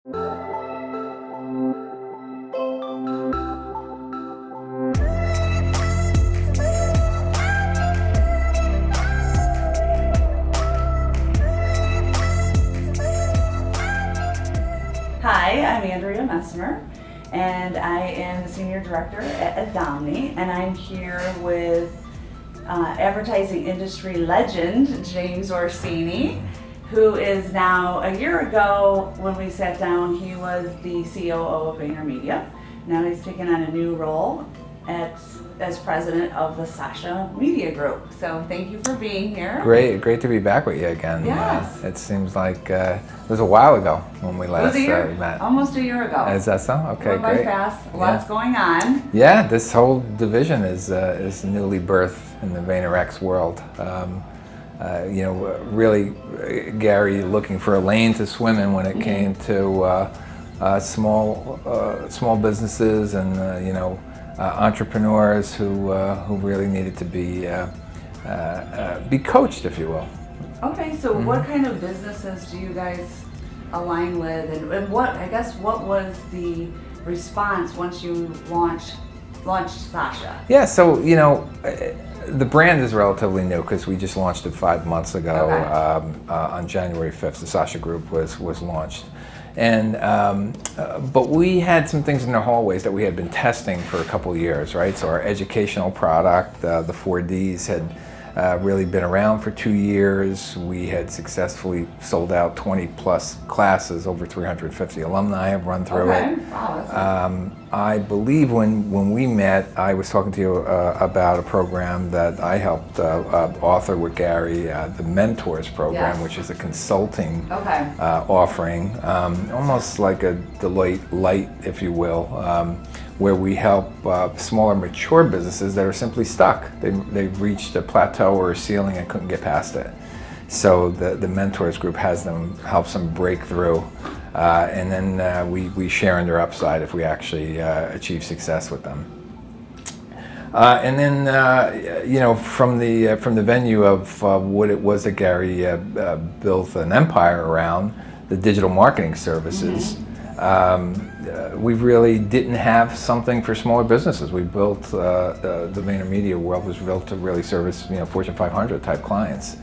Hi, I'm Andrea Messimer, and I am the Senior Director at Adomni, and I'm here with advertising industry legend, James Orsini, who is now, a year ago when we sat down, he was the COO of VaynerMedia. Now he's taken on a new role as president of the Sasha Media Group. So thank you for being here. Great to be back with you again. Yes. It seems like it was a while ago when we last met. Almost a year ago. Is that so? Okay, Went by great. fast. Lots going on. Yeah, this whole division is newly birthed in the VaynerX world. Really, Gary looking for a lane to swim in when it came to small businesses and entrepreneurs who really needed to be coached, if you will. Okay, so what kind of businesses do you guys align with, and what was the response once you launched Sasha? Yeah, so the brand is relatively new because we just launched it 5 months ago. Okay. On January 5th, the Sasha Group was launched. And but we had some things in the hallways that we had been testing for a couple of years, right? So our educational product, the 4Ds, had really been around for 2 years. We had successfully sold out 20 plus classes. Over 350 alumni have run through it. Wow, I believe when we met, I was talking to you about a program that I helped author with Gary, the Mentors program, yes. which is a consulting Okay. offering, almost like a Deloitte Light, if you will, where we help smaller, mature businesses that are simply stuck. They've reached a plateau or a ceiling and couldn't get past it. So the Mentors group helps them break through, and then we share in their upside if we actually achieve success with them. And then from the venue of what it was that Gary built an empire around, the digital marketing services. We really didn't have something for smaller businesses. We built the VaynerMedia world was built to really service Fortune 500 type clients.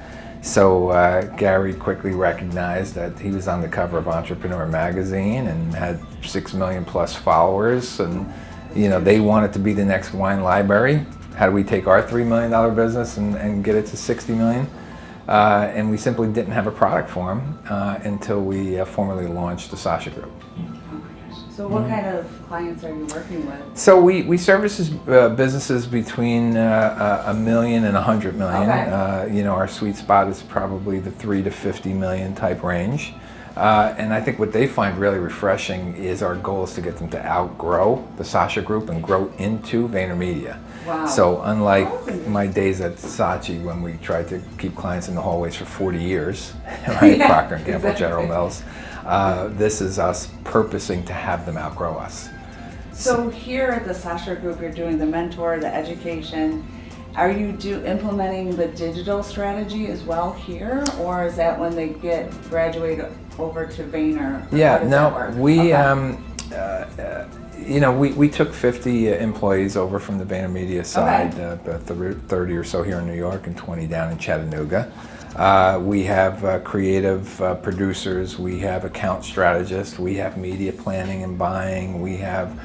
So Gary quickly recognized that he was on the cover of Entrepreneur magazine and had 6 million plus followers, and they wanted to be the next wine library. How do we take our $3 million business and get it to 60 million? And we simply didn't have a product for him until we formally launched the Sasha Group. So what kind of clients are you working with? So we service businesses between $1 million and $100 million. Okay. Our sweet spot is probably the 3 to 50 million type range. And I think what they find really refreshing is our goal is to get them to outgrow the Sasha Group and grow into VaynerMedia. Wow. So unlike my days at Saatchi when we tried to keep clients in the hallways for 40 years, right? Yeah, Procter & Gamble, exactly. General Mills, this is us purposing to have them outgrow us. So here at the Sasha Group, you're doing the mentor, the education. Are you implementing the digital strategy as well here, or is that when they graduate over to Vayner? Yeah, How does that work? We took 50 employees over from the VaynerMedia side, about 30 or so here in New York and 20 down in Chattanooga. We have creative producers, we have account strategists, we have media planning and buying, we have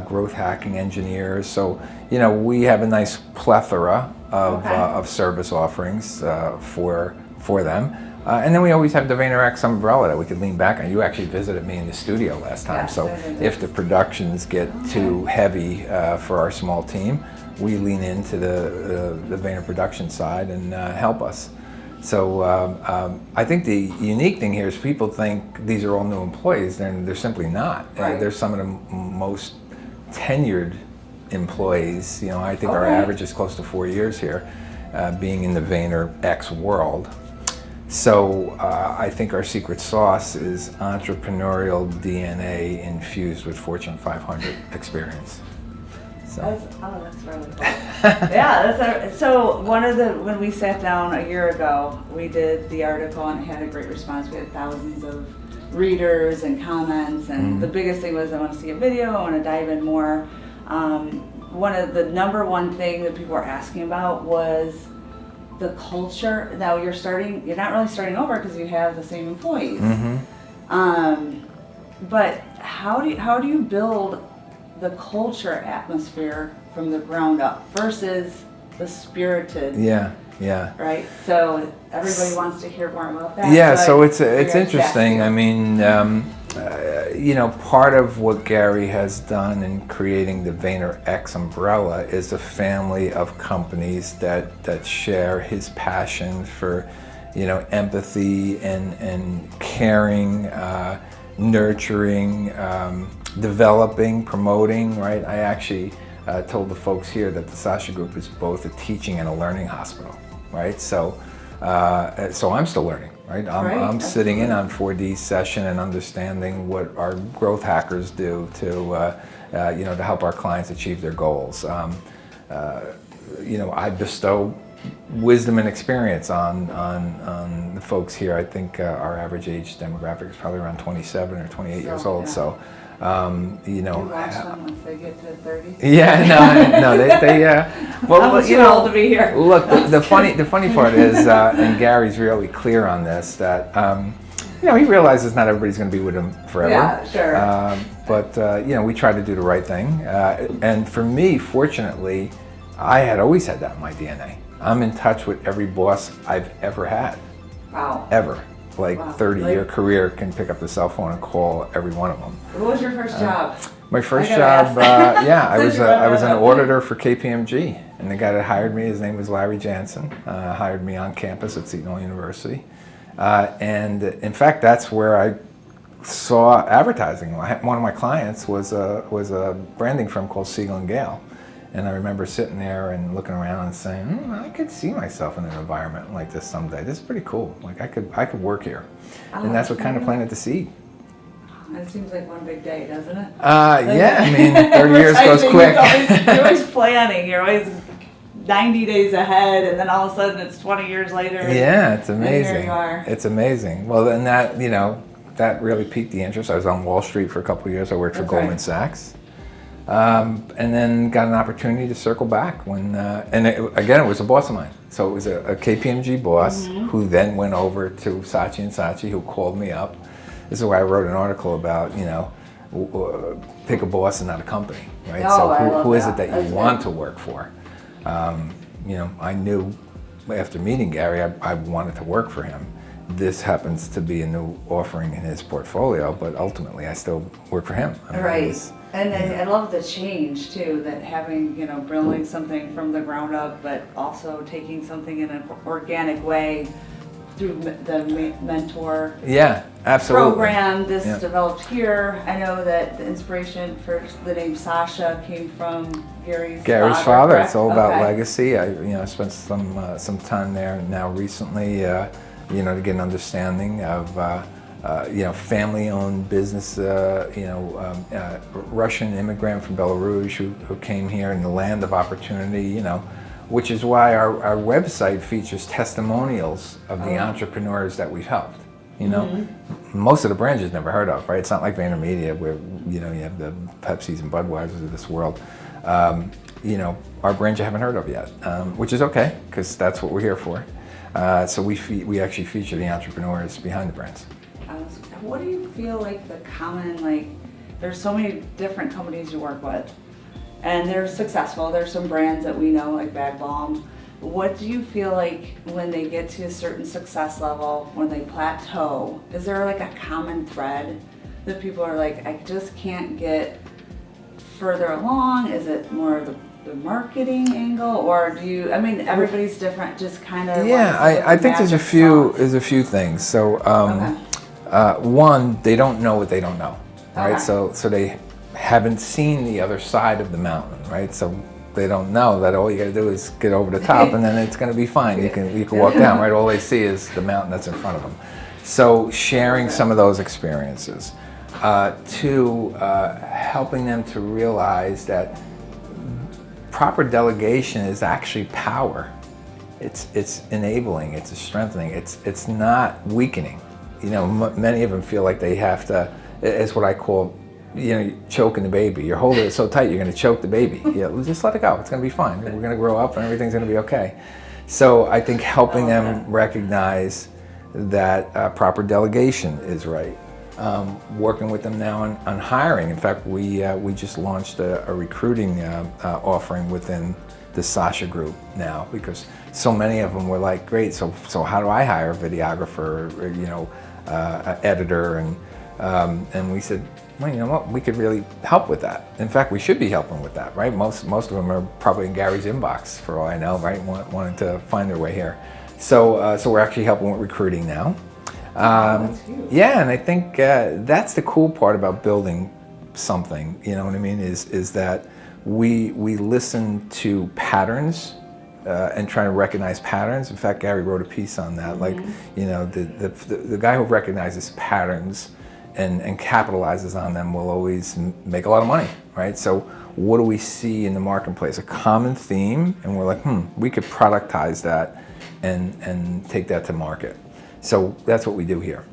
growth hacking engineers. So, we have a nice plethora of service offerings for them. And then we always have the VaynerX umbrella that we could lean back on. You actually visited me in the studio last time, Yes, so if the productions get too heavy for our small team, we lean into the Vayner production side and help us. So I think the unique thing here is people think these are all new employees, and they're simply not. Right. They're some of the most tenured employees. I think our average is close to 4 years here, being in the VaynerX world. So I think our secret sauce is entrepreneurial DNA infused with Fortune 500 experience. That's really cool. Yeah, so when we sat down a year ago, we did the article and it had a great response. We had thousands of readers and comments, and the biggest thing was I want to see a video, I want to dive in more. One of the number one thing that people were asking about was the culture. Now you're not really starting over because you have the same employees. But how do you build the culture atmosphere from the ground up versus the spirited? Right. So everybody wants to hear more about that. Yeah. So it's interesting. I mean, part of what Gary has done in creating the VaynerX umbrella is a family of companies that share his passion for, empathy and caring, nurturing, developing, promoting, right? I actually told the folks here that the Sasha Group is both a teaching and a learning hospital, right? So I'm still learning, right? I'm sitting in on 4D session and understanding what our growth hackers do to help our clients achieve their goals. I bestow wisdom and experience on the folks here. I think our average age demographic is probably around 27 or 28 years old. So, you watch them once they get to 30. Yeah, no, they well, I'm too old to be here. Look, the funny part is, and Gary's really clear on this, that he realizes not everybody's going to be with him forever. Yeah, sure. But we try to do the right thing, and for me, fortunately, I had always had that in my DNA. I'm in touch with every boss I've ever had. Wow. Ever. 30-year career, can pick up the cell phone and call every one of them. What was your first job? My first job, I was an auditor for KPMG, and the guy that hired me, his name was Larry Jansen, hired me on campus at Seton Hall University. And in fact, that's where I saw advertising. One of my clients was a branding firm called Siegel & Gale. And I remember sitting there and looking around and saying, I could see myself in an environment like this someday. This is pretty cool. Like I could work here. And that's what kind of planted the seed. It seems like one big day, doesn't it? Yeah, I mean, 30 years goes quick. You're always planning. You're always 90 days ahead, and then all of a sudden it's 20 years later. Yeah, it's amazing. And here you are. It's amazing. Well, then that really piqued the interest. I was on Wall Street for a couple of years. I worked for Goldman Sachs. And then got an opportunity to circle back when, it was a boss of mine. So it was a KPMG boss who then went over to Saatchi & Saatchi, who called me up. This is why I wrote an article about, pick a boss and not a company, right? So who is it that you want to work for? I knew after meeting Gary, I wanted to work for him. This happens to be a new offering in his portfolio, but ultimately I still work for him. And I love the change too, that having, building something from the ground up, but also taking something in an organic way through the mentor program. This developed here. I know that the inspiration for the name Sasha came from Gary's father. Correct? It's all about legacy. I spent some time there now recently, to get an understanding of family-owned business, Russian immigrant from Belarus who came here in the land of opportunity, which is why our website features testimonials of the entrepreneurs that we've helped. Most of the brands you've never heard of, right? It's not like VaynerMedia where, you have the Pepsis and Budweisers of this world. Our brands you haven't heard of yet, which is okay, because that's what we're here for. So we actually feature the entrepreneurs behind the brands. What do you feel like the common, there's so many different companies you work with, and they're successful. There's some brands that we know, like Bad Balm. What do you feel like when they get to a certain success level, when they plateau? Is there a common thread that people are I just can't get further along? Is it more of the marketing angle, or do you? I mean, everybody's different. Just kind of. Yeah, I think there's a few things. So. One, they don't know what they don't know, right? So they haven't seen the other side of the mountain, right? So they don't know that all you got to do is get over the top, and then it's going to be fine. You can walk down, right? All they see is the mountain that's in front of them. So sharing some of those experiences. Two, helping them to realize that proper delegation is actually power. It's enabling, it's strengthening, it's not weakening. You know, many of them feel like they have to, it's what I call, you know, choking the baby. You're holding it so tight, you're going to choke the baby. Yeah, just let it go. It's going to be fine. We're going to grow up and everything's going to be okay. So I think helping them recognize that proper delegation is right. Working with them now on hiring. In fact, we just launched a recruiting offering within the Sasha Group now, because so many of them were like, great, so how do I hire a videographer, or, you know, editor, and we said, well, you know what, we could really help with that. In fact, we should be helping with that, right? Most of them are probably in Gary's inbox, for all I know, right? Wanting to find their way here. So we're actually helping with recruiting now. Yeah, and I think that's the cool part about building something. You know what I mean? Is that we listen to patterns and try to recognize patterns. In fact, Gary wrote a piece on that. Like, you know, the guy who recognizes patterns and capitalizes on them will always make a lot of money, right? So what do we see in the marketplace? A common theme, and we're like, we could productize that and take that to market. So that's what we do here.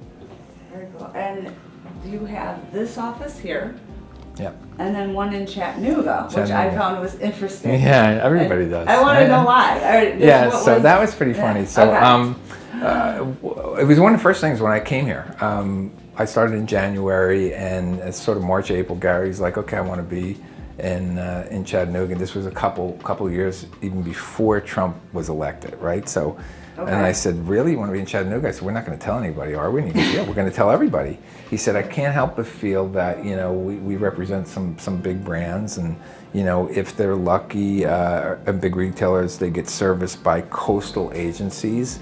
Very cool. And you have this office here. Yeah. And then one in Chattanooga, which I found was interesting. Yeah, everybody does. I want to know why. Yeah, so that was pretty funny. So okay. It was one of the first things when I came here. I started in January, and it's sort of March, April, Gary's like, okay, I want to be in Chattanooga. And this was a couple of years even before Trump was elected, right? So, and I said, really, you want to be in Chattanooga? I said, we're not going to tell anybody, are we? And he goes, yeah, we're going to tell everybody. He said, I can't help but feel that, you know, we represent some big brands, and, you know, if they're lucky, big retailers, they get serviced by coastal agencies,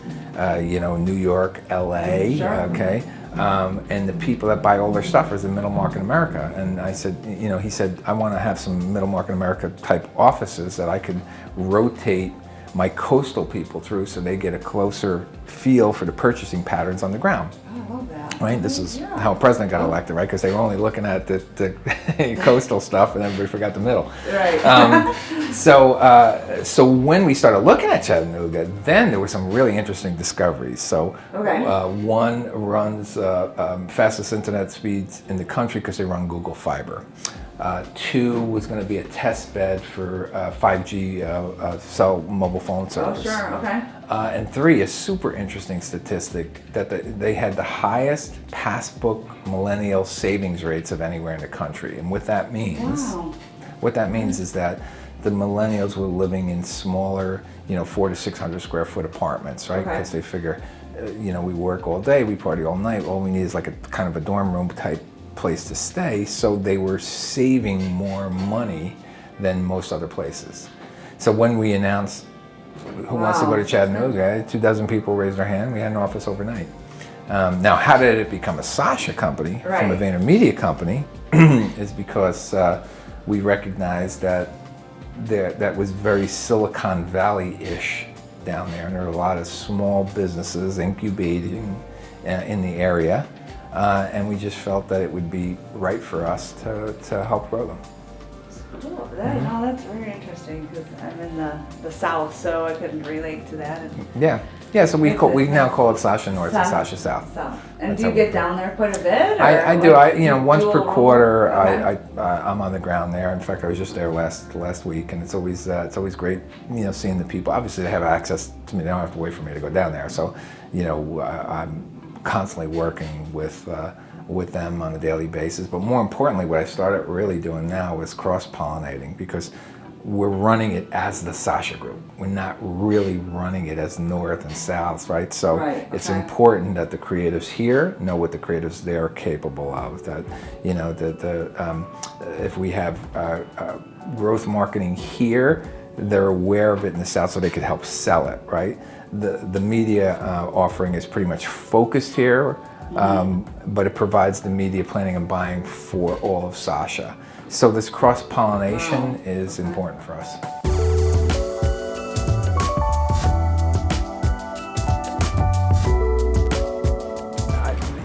you know, New York, LA, okay? And the people that buy all their stuff is in middle market America. And I said, you know, he said, I want to have some middle market America type offices that I could rotate my coastal people through, so they get a closer feel for the purchasing patterns on the ground. I love that. Right, this is how a president got elected, right? Because they were only looking at the coastal stuff, and everybody forgot the middle. Right. So when we started looking at Chattanooga, then there were some really interesting discoveries. So one runs fastest internet speeds in the country because they run Google Fiber. 2 was going to be a test bed for 5G cell mobile phone service. Oh, sure, okay. And 3, a super interesting statistic, that they had the highest passbook millennial savings rates of anywhere in the country. And what that means, is that the millennials were living in smaller, you know, 400 to 600 square foot apartments, right? Because they figure, you know, we work all day, we party all night, all we need is like a kind of a dorm room type place to stay. So they were saving more money than most other places. So when we announced who wants to go to Chattanooga, 24 people raised their hand. We had an office overnight. Now, how did it become a Sasha company from a Vayner Media company? Is because we recognized that that was very Silicon Valley-ish down there, and there are a lot of small businesses incubating in the area. And we just felt that it would be right for us to help grow them. Cool. No, that's very interesting, because I'm in the South, so I couldn't relate to that. Yeah. So we now call it Sasha North and Sasha South. And do you get down there quite a bit? Or I do. You know, once per quarter, I'm on the ground there. In fact, I was just there last week, and it's always great, you know, seeing the people. Obviously, they have access to me. They don't have to wait for me to go down there. So, you know, I'm constantly working with them on a daily basis. But more importantly, what I started really doing now is cross-pollinating, because we're running it as the Sasha Group. We're not really running it as North and South, right? So it's important that the creatives here know what the creatives there are capable of. That, you know, if we have growth marketing here, they're aware of it in the South, so they could help sell it, right? The media offering is pretty much focused here, but it provides the media planning and buying for all of Sasha. So this cross-pollination is important for us.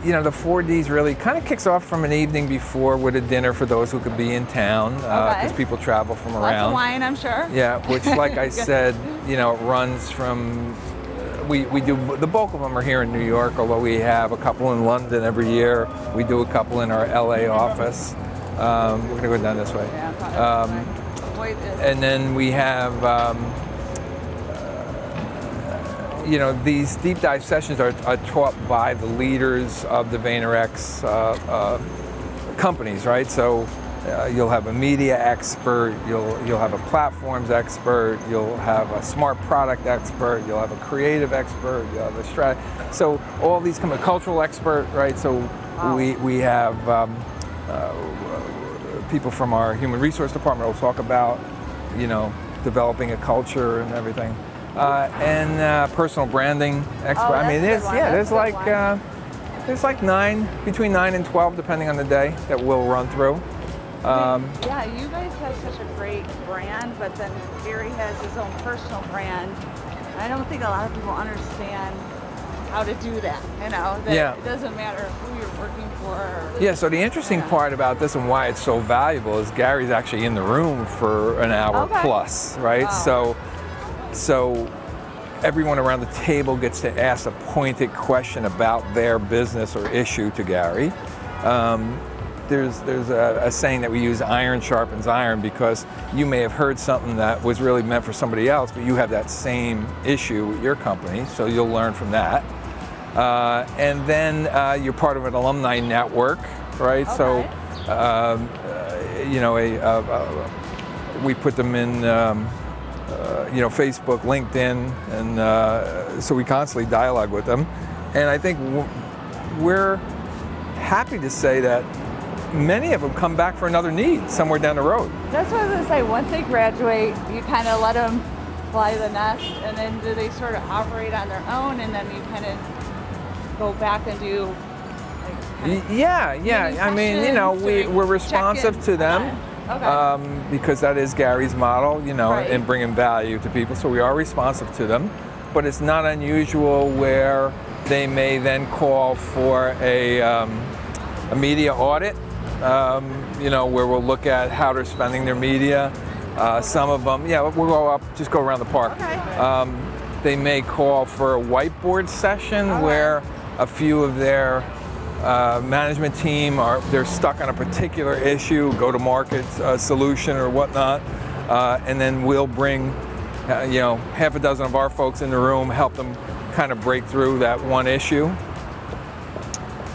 the 4Ds really kind of kicks off from an evening before with a dinner for those who could be in town, because people travel from around. Lots of wine, I'm sure. Yeah, which, like I said, it runs from. We do, the bulk of them are here in New York, although we have a couple in London every year. We do a couple in our LA office. We're going to go down this way. And then we have, these deep dive sessions are taught by the leaders of the VaynerX companies, right? So you'll have a media expert, you'll have a platforms expert, you'll have a smart product expert, you'll have a creative expert, you'll have a strategy. So all these come a cultural expert, right? So we have people from our human resource department will talk about, developing a culture and everything, and personal branding expert. I mean, there's like between 9 and 12, depending on the day, that we'll run through. You guys have such a great brand, but then Gary has his own personal brand. I don't think a lot of people understand how to do that. It doesn't matter who you're working for. So the interesting part about this and why it's so valuable is Gary's actually in the room for an hour plus, right? Wow. So everyone around the table gets to ask a pointed question about their business or issue to Gary. There's a saying that we use, iron sharpens iron, because you may have heard something that was really meant for somebody else, but you have that same issue with your company, so you'll learn from that. And then you're part of an alumni network, right? So, we put them in, Facebook, LinkedIn, and so we constantly dialogue with them. And I think we're happy to say that many of them come back for another need somewhere down the road. That's what I was going to say. Once they graduate, you kind of let them fly the nest, and then do they sort of operate on their own, and then you kind of go back and do I mean, we're responsive to them. Because that is Gary's model, and bringing value to people. So we are responsive to them, but it's not unusual where they may then call for a media audit, where we'll look at how they're spending their media. Some of them, we'll go around the park. They may call for a whiteboard session where a few of their management team they're stuck on a particular issue, go-to-market solution or whatnot, and then we'll bring half a dozen of our folks in the room, help them kind of break through that one issue.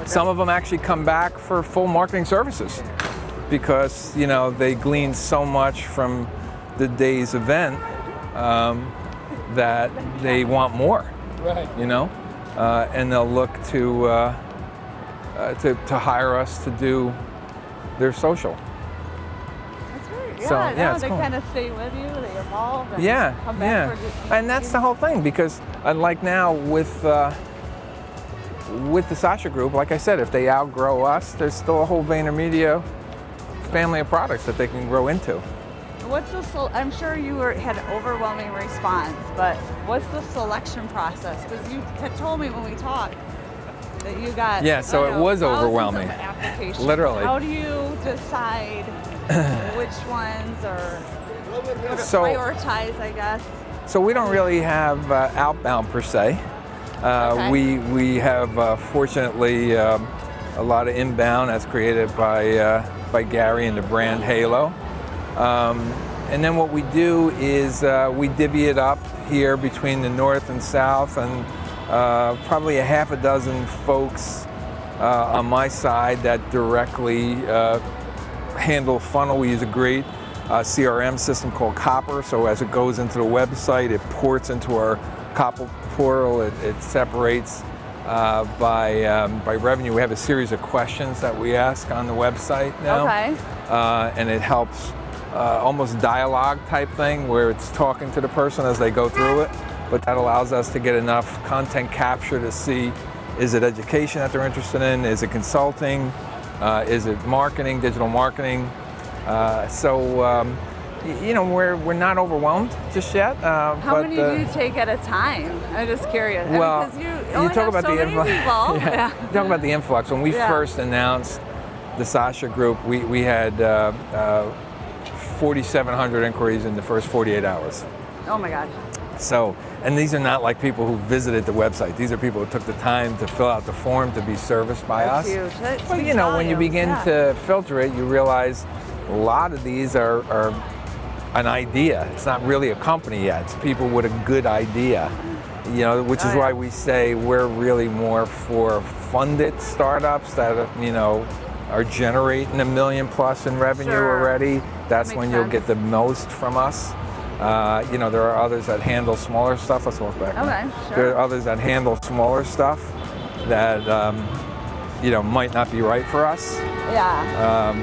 Some of them actually come back for full marketing services because they glean so much from the day's event that they want more, and they'll look to hire us to do their social. That's great. They cool. kind of stay with you, they evolve, and come back for and that's the whole thing, because unlike now with the Sasha Group, like I said, if they outgrow us, there's still a whole VaynerMedia family of products that they can grow into. I'm sure you had an overwhelming response, but what's the selection process? Because you had told me when we talked that you got it was overwhelming. Applications. Literally. How do you decide which ones or prioritize, I guess? So we don't really have outbound per se. We have fortunately a lot of inbound that's created by Gary and the brand Halo. And then what we do is we divvy it up here between the north and south, and probably a half a dozen folks on my side that directly handle funnel. We use a great CRM system called Copper, so as it goes into the website, it ports into our Copper portal. It separates by revenue. We have a series of questions that we ask on the website now, and it helps almost dialogue type thing where it's talking to the person as they go through it, but that allows us to get enough content capture to see, is it education that they're interested in, is it consulting, is it marketing, digital marketing. So you know, we're not overwhelmed just yet. How many do you take at a time? I'm just curious. Well, because you talk have about so the many influx. people. You talk about the influx. When we first announced the Sasha Group, we had 4,700 inquiries in the first 48 hours. Oh my gosh. So, and these are not like people who visited the website. These are people who took the time to fill out the form to be serviced by That's us. Huge. That But you know, when you begin to filter it, you realize a lot of these are an idea. It's not really a company yet. It's people with a good idea. You know, which is why we say we're really more for funded startups that, you know, are generating $1 million plus in revenue already. That's when you'll get the most from us. You know, there are others that handle smaller stuff. Let's walk back. Okay, sure. There are others that handle smaller stuff that, you know, might not be right for us. Yeah.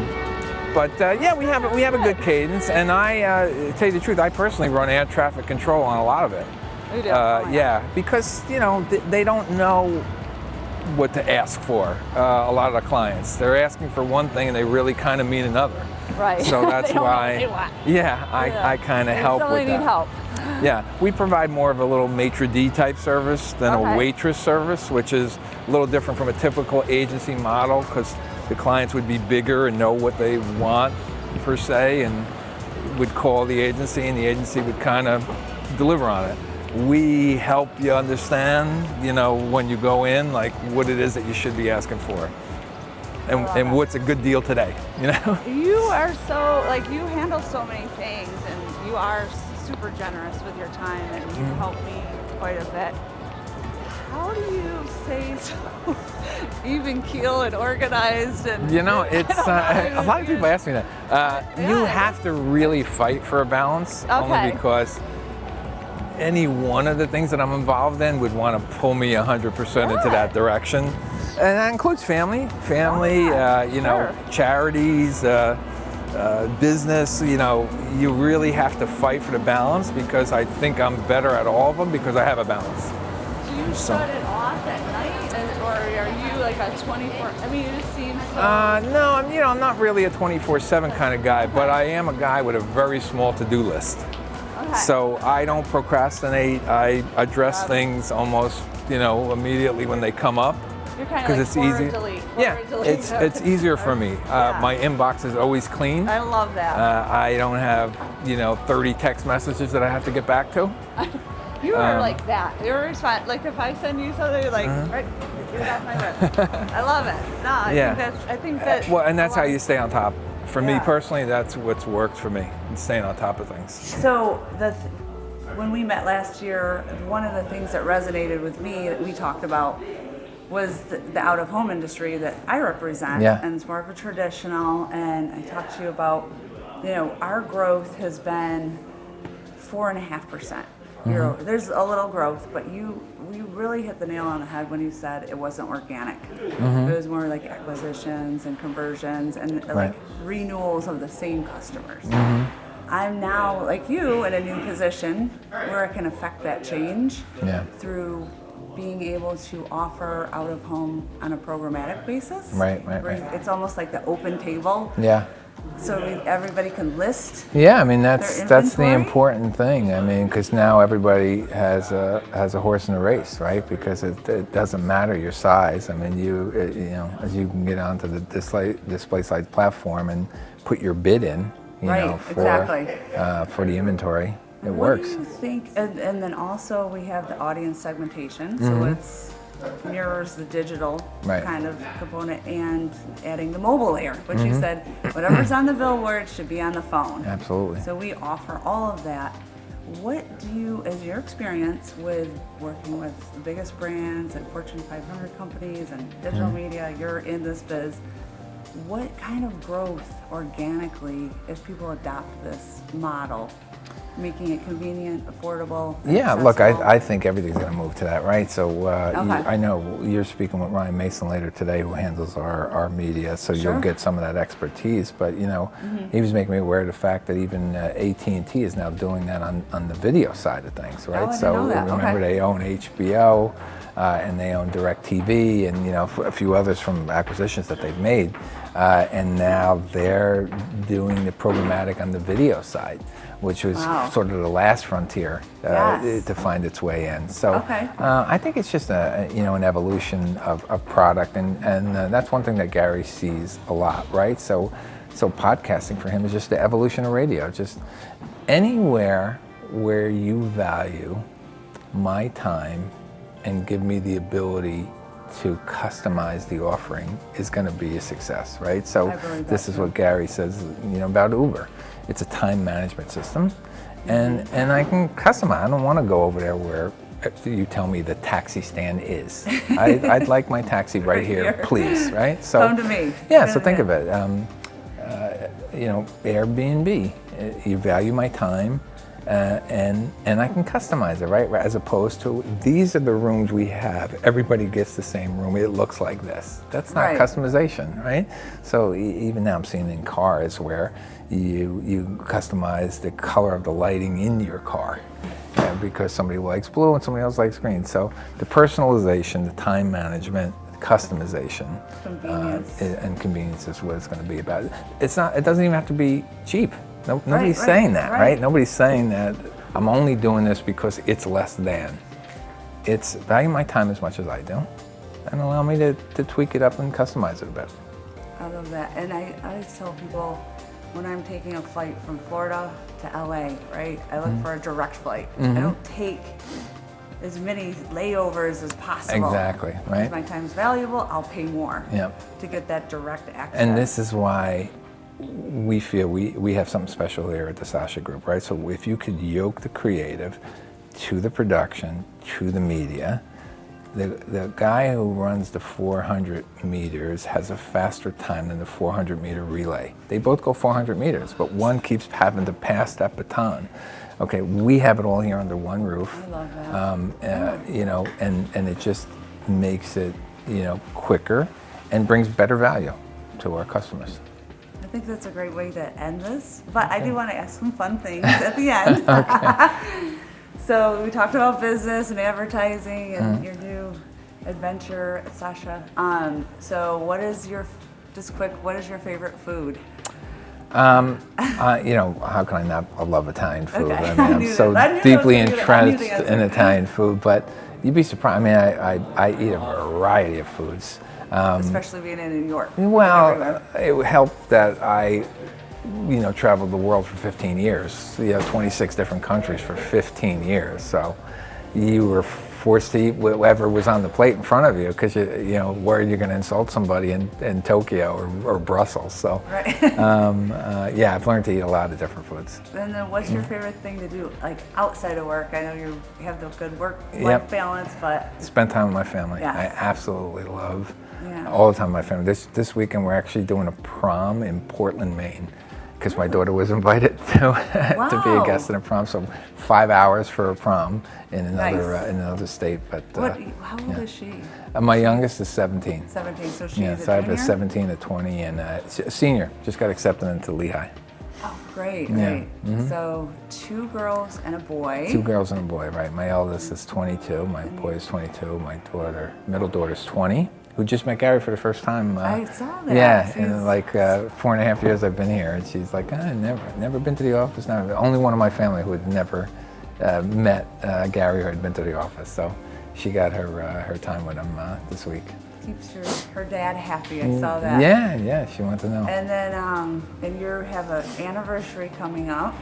But yeah, we have a good cadence, and I tell you the truth, I personally run air traffic control on a lot of it. You do? Yeah, because you know they don't know what to ask for. A lot of the clients, they're asking for one thing and they really kind of mean another. Right. So that's why. I kind of help so with they that. need help. Yeah, we provide more of a little maitre d' type service than a waitress service, which is a little different from a typical agency model because the clients would be bigger and know what they want per se, and would call the agency, and the agency would kind of deliver on it. We help you understand, you know, when you go in, like what it is that you should be asking for, and what's a good deal today. You know. You are so you handle so many things, and you are super generous with your time, and you help me quite a bit. How do you stay so even keel and organized? And you know, it's a lot of people ask me that. You have to really fight for a balance, only because any one of the things that I'm involved in would want to pull me 100% into that direction, and that includes family, you know, charities, business. You know, you really have to fight for the balance, because I think I'm better at all of them because I have a balance. Do you shut it off at night, or are you like a 24? I mean, it just seems so. No, I'm not really a 24/7 kind of guy, but I am a guy with a very small to-do list. So I don't procrastinate. I address things almost, you know, immediately when they come up. You're kind of like it's easy. Delete, it's easier for me. My inbox is always clean. I love that. I don't have, you know, 30 text messages that I have to get back to. You are like that. You're like if I send you something, you're like, right, get off my list. I love it. No, I think that. Well, and that's how you stay on top. For me personally, that's what's worked for me, staying on top of things. So when we met last year, one of the things that resonated with me that we talked about was the out-of-home industry that I represent, and it's more of a traditional. And I talked to you about, you know, our growth has been 4.5%. There's a little growth, but we really hit the nail on the head when you said it wasn't organic. It was more like acquisitions and conversions and like renewals of the same customers. I'm now, like you, in a new position where I can affect that change through being able to offer out of home on a programmatic basis. Right. It's almost like the open table. So everybody can list. Yeah, I mean that's the important thing. I mean, because now everybody has a horse in the race, right? Because it doesn't matter your size. I mean, you know, as you can get onto the display side platform and put your bid in, you know, for the inventory, it works. What do you think? And then also we have the audience segmentation, so it's mirrors the digital kind of component, and adding the mobile layer, which you said whatever's on the billboard should be on the phone. Absolutely. So we offer all of that. What do you, as your experience with working with the biggest brands and Fortune 500 companies and digital media, you're in this biz, what kind of growth organically if people adopt this model? Making it convenient, affordable, accessible. Look, I think everything's going to move to that, right? So I know you're speaking with Ryan Mason later today, who handles our media, so you'll get some of that expertise. But you know, he was making me aware of the fact that even AT&T is now doing that on the video side of things, right? Oh, I didn't know that. Remember they own HBO. and they own DirecTV and a few others from acquisitions that they've made, and now they're doing the programmatic on the video side, which was sort of the last frontier to find its way in. So I think it's just an evolution of product, and that's one thing that Gary sees a lot, right? So podcasting for him is just the evolution of radio. Just anywhere where you value my time and give me the ability to customize the offering is going to be a success, right? So this is what Gary says, about Uber. It's a time management system, and I can customize. I don't want to go over there where you tell me the taxi stand is. I'd like my taxi right here, please, right? So come to me. Yeah. So think of it. Airbnb. You value my time. And I can customize it, right? As opposed to, these are the rooms we have. Everybody gets the same room. It looks like this. That's not customization, right? So even now I'm seeing in cars where you customize the color of the lighting in your car because somebody likes blue and somebody else likes green. So the personalization, the time management, customization, and convenience is what it's going to be about. It doesn't even have to be cheap. Nobody's saying that, right? Nobody's saying that I'm only doing this because it's less than. It's value my time as much as I do and allow me to tweak it up and customize it a bit. I love that. And I always tell people when I'm taking a flight from Florida to LA, right, I look for a direct flight. I don't take as many layovers as possible. Exactly, right? If my time's valuable, I'll pay more Yep. to get that direct access. And this is why we feel we have something special here at the Sasha Group, right? So if you could yoke the creative to the production, to the media, the guy who runs the 400 meters has a faster time than the 400-meter relay. They both go 400 meters, but one keeps having to pass that baton. Okay, we have it all here under one roof. I love that. And it just makes it, quicker and brings better value to our customers. I think that's a great way to end this, but I do want to ask some fun things at the end. So we talked about business and advertising and your new adventure at Sasha. So what is your favorite food? How can I not love Italian food? Okay. I mean, I'm so deeply entrenched in Italian food, but you'd be surprised. I mean, I eat a variety of foods. Especially being in New York. Well, it helped that I, traveled the world for 15 years. 26 different countries for 15 years. So you were forced to eat whatever was on the plate in front of you because worried you're going to insult somebody in Tokyo or Brussels. So I've learned to eat a lot of different foods. And then what's your favorite thing to do, like outside of work? I know you have the good work-life balance, but... Spend time with my family. Yes. I absolutely love all the time with my family. This weekend we're actually doing a prom in Portland, Maine, because my daughter was invited to be a guest in a prom. So 5 hours for a prom in another state. But how old is she? My youngest is 17. 17, so she's so I have a 17, a 20, and a senior. Just got accepted into Lehigh. Oh, great. So 2 girls and a boy. 2 girls and a boy, right. My eldest is 22. My boy is 22. My middle daughter's 20. Who just met Gary for the first time. I saw that. Yeah, in like 4.5 years I've been here, and she's like, never been to the office. Now, the only one in my family who had never met Gary or had been to the office. So she got her time with him this week. Keeps her dad happy. I saw that. Yeah, she wanted to know. And then, and you have an anniversary coming up.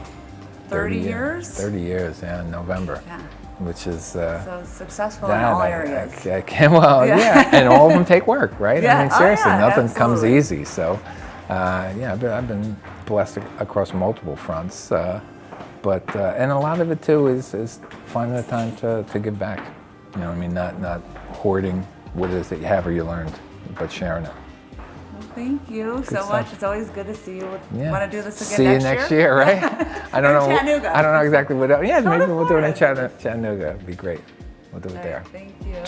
30 years? 30 years, in November. Yeah. Which is so successful in all areas. And all of them take work, right? Yeah. I mean, seriously, nothing comes absolutely. easy. So, I've been blessed across multiple fronts, but and a lot of it too is finding the time to give back. Not hoarding what it is that you have or you learned, but sharing it. Thank you so much. It's always good to see you. Want to do this again See you next year, right? I don't know. Chattanooga. I don't know exactly what. Maybe we'll do it in Chattanooga. It'd be great. We'll do it there. Thank you.